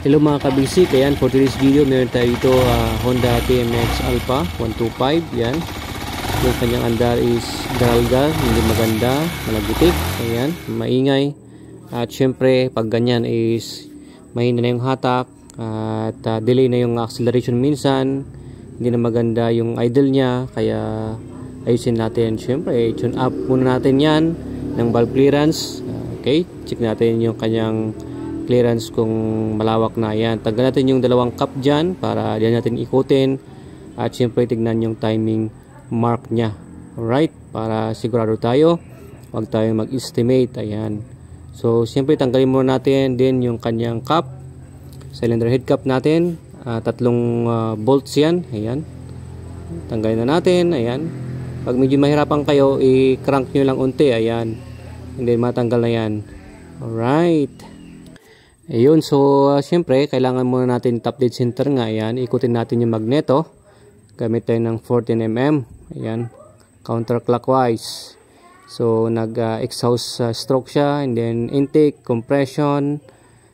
Hello mga kabisik, ayan, for today's video meron tayo dito Honda TMX Alpha 125. Yan, yung kanyang andar is galgal, hindi maganda, malagitik, ayan, maingay. At syempre pag ganyan is mahina na yung hatak at delay na yung acceleration minsan, hindi na maganda yung idle nya. Kaya ayusin natin, syempre tune up muna natin yan ng valve clearance. Okay, check natin yung kanyang clearance kung malawak na. Yan, tanggal natin yung dalawang cup dyan para diyan natin ikutin at syempre tignan yung timing mark nya. Alright, para sigurado tayo, huwag tayong mag-estimate. Ayan, so syempre tanggalin muna natin din yung kanyang cup, cylinder head cap natin, tatlong bolts yan. Ayan, tanggalin na natin. Ayan, pag medyo mahirapan kayo, i-crank nyo lang unti. Ayan, and then matanggal na yan. Alright, ayun, so syempre kailangan muna natin top dead center nga. Ayan, ikutin natin yung magneto gamit tayo ng 14mm. Ayan, counterclockwise. So nag exhaust stroke siya, and then intake, compression,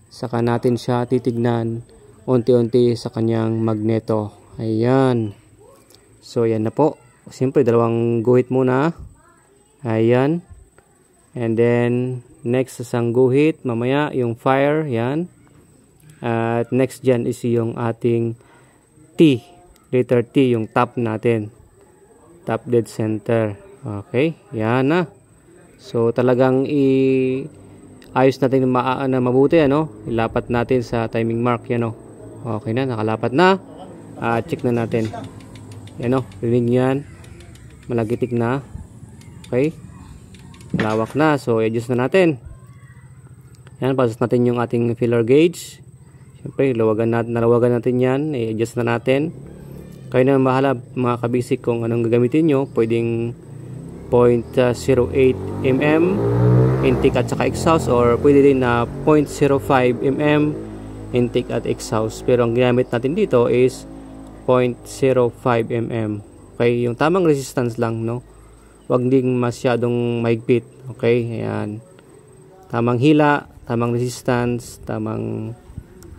saka natin siya titignan unti-unti sa kanyang magneto. Ayan, so yan na po. Syempre dalawang guhit muna. Ayan, and then next isang guhit, mamaya yung fire. Yan, at next dyan is yung ating T, letter T, yung top natin, top dead center. Okay, yan na. So talagang ayos natin na mabuti, ano, ilapat natin sa timing mark. Yan, okay na, nakalapat na. Check na natin. Yan, rinig yan, malagitik na. Okay, malawak na, so adjust na natin. Yan, pasok natin yung ating filler gauge. Siyempre nalawagan natin yan, i-adjust na natin. Kayo na bahala mga kabisik kung anong gagamitin nyo. Pwedeng 0.08 mm intake at saka exhaust, or pwede din na 0.05 mm intake at exhaust. Pero ang ginamit natin dito is 0.05 mm. Okay, yung tamang resistance lang, no? Huwag ding masyadong mahigpit. Okay, ayan, tamang hila, tamang resistance, tamang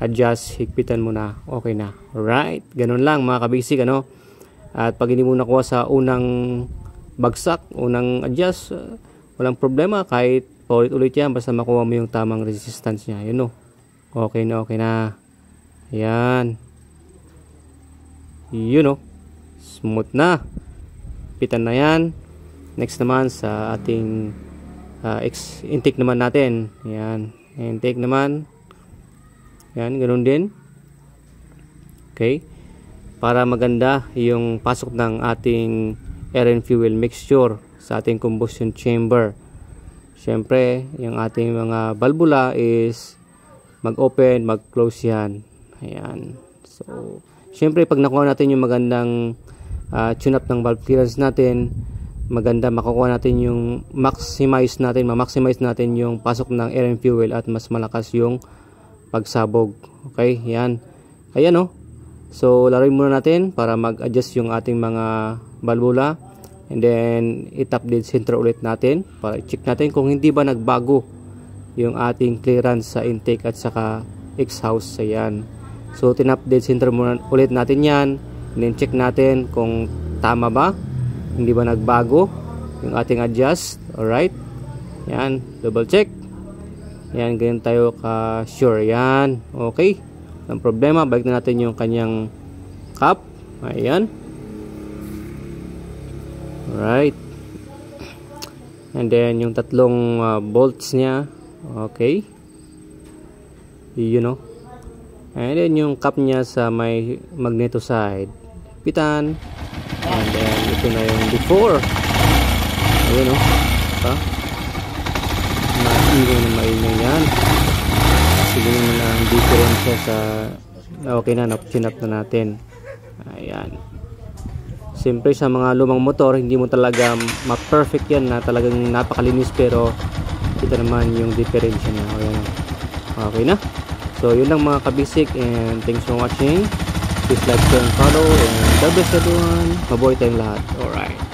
adjust, higpitan mo na, okay na. Alright, ganun lang mga kabisik, ano. At pag hindi mo nakuha sa unang bagsak, unang adjust, walang problema, kahit paulit-ulit yan, basta makuha mo yung tamang resistance nya. Yun, okay na, okay na. Ayan, yun, smooth na, pitan na yan. Next naman sa ating intake naman natin. Ayan, intake naman. Ayan, ganoon din. Okay, para maganda yung pasok ng ating air and fuel mixture sa ating combustion chamber. Siyempre, yung ating mga valvula is mag-open, mag-close yan. Ayan, so siyempre pag nakuha natin yung magandang tune up ng valve clearance natin, maganda, makukuha natin yung ma-maximize natin yung pasok ng air and fuel at mas malakas yung pagsabog. Okay, yan. Ayan, so laruin muna natin para mag-adjust yung ating mga valvula, and then i-top dead center ulit natin para i-check natin kung hindi ba nagbago yung ating clearance sa intake at saka exhaust. Ayan, so tinap dead center muna ulit natin yan, and then check natin kung tama ba, hindi ba nagbago yung ating adjust. Alright, yan, double check. Yan, ganyan tayo ka sure. Yan, okay, ang problema, balik na natin yung kanyang cup. Ayan, alright, and then yung tatlong bolts nya. Okay, you and then yung cup nya sa may magneto side, pitan. And then ito na yung before. Ayun, maingay yan. Sige naman na ang diferensya sa okay na, chinap na natin. Ayan, siyempre sa mga lumang motor, hindi mo talaga ma-perfect yan na talagang napakalinis, pero kita naman yung diferensya niya. Ayan, okay na. So yun lang mga kabisik, and thanks for watching. Please like, share, and follow, and God bless everyone. Mabuhay tayong lahat. Alright.